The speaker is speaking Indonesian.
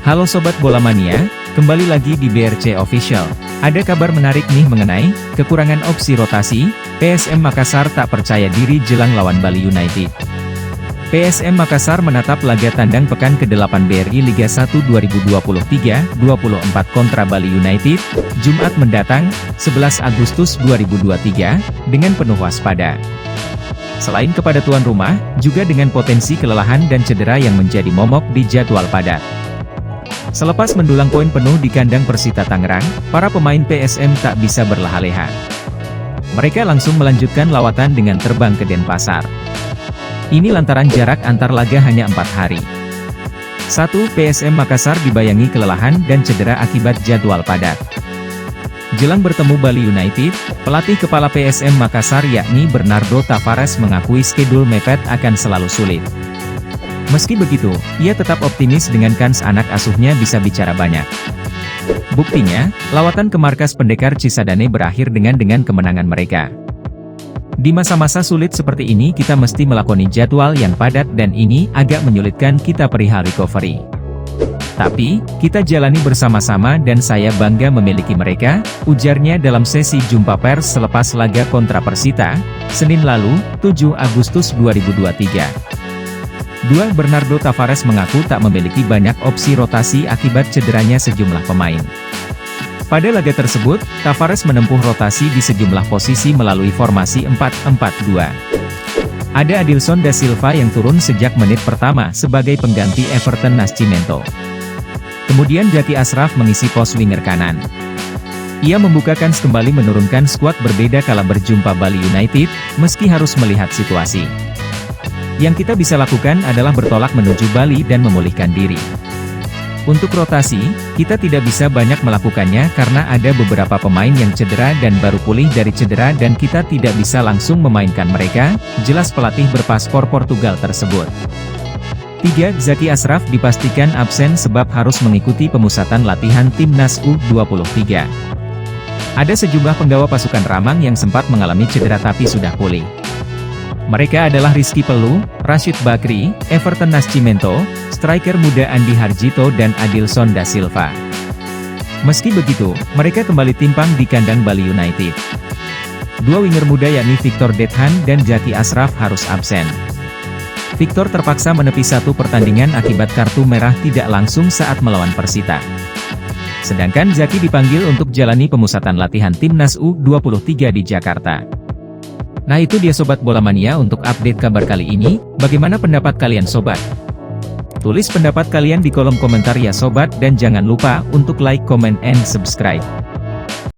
Halo Sobat Bola Mania, kembali lagi di BRC Official. Ada kabar menarik nih mengenai kekurangan opsi rotasi. PSM Makassar tak percaya diri jelang lawan Bali United. PSM Makassar menatap laga tandang pekan ke-8 BRI Liga 1 2023-24 kontra Bali United, Jumat mendatang, 11 Agustus 2023, dengan penuh waspada. Selain kepada tuan rumah, juga dengan potensi kelelahan dan cedera yang menjadi momok di jadwal padat. Selepas mendulang poin penuh di kandang Persita Tangerang, para pemain PSM tak bisa berleha-leha. Mereka langsung melanjutkan lawatan dengan terbang ke Denpasar. Ini lantaran jarak antar laga hanya 4 hari. 1. PSM Makassar dibayangi kelelahan dan cedera akibat jadwal padat. Jelang bertemu Bali United, pelatih kepala PSM Makassar yakni Bernardo Tavares mengakui skedul mepet akan selalu sulit. Meski begitu, ia tetap optimis dengan kans anak asuhnya bisa bicara banyak. Buktinya, lawatan ke markas Pendekar Cisadane berakhir dengan kemenangan mereka. Di masa-masa sulit seperti ini kita mesti melakoni jadwal yang padat dan ini agak menyulitkan kita perihal recovery. Tapi, kita jalani bersama-sama dan saya bangga memiliki mereka, ujarnya dalam sesi jumpa pers selepas laga kontra Persita, Senin lalu, 7 Agustus 2023. 2. Bernardo Tavares mengaku tak memiliki banyak opsi rotasi akibat cederanya sejumlah pemain. Pada laga tersebut, Tavares menempuh rotasi di sejumlah posisi melalui formasi 4-4-2. Ada Adilson da Silva yang turun sejak menit pertama sebagai pengganti Everton Nascimento. Kemudian Zaki Ashraf mengisi pos winger kanan. Ia membuka kans kembali menurunkan skuad berbeda kala berjumpa Bali United, meski harus melihat situasi. Yang kita bisa lakukan adalah bertolak menuju Bali dan memulihkan diri. Untuk rotasi, kita tidak bisa banyak melakukannya karena ada beberapa pemain yang cedera dan baru pulih dari cedera dan kita tidak bisa langsung memainkan mereka, jelas pelatih berpaspor Portugal tersebut. 3. Zaki Ashraf dipastikan absen sebab harus mengikuti pemusatan latihan timnas U23. Ada sejumlah penggawa pasukan Ramang yang sempat mengalami cedera tapi sudah pulih. Mereka adalah Rizky Pelu, Rashid Bakri, Everton Nascimento, striker muda Andi Harjito dan Adilson da Silva. Meski begitu, mereka kembali timpang di kandang Bali United. 2 winger muda yakni Victor Dethan dan Zaki Ashraf harus absen. Victor terpaksa menepi 1 pertandingan akibat kartu merah tidak langsung saat melawan Persita. Sedangkan Zaki dipanggil untuk jalani pemusatan latihan timnas U23 di Jakarta. Nah itu dia Sobat Bola Mania untuk update kabar kali ini, bagaimana pendapat kalian Sobat? Tulis pendapat kalian di kolom komentar ya Sobat dan jangan lupa untuk like, comment, and subscribe.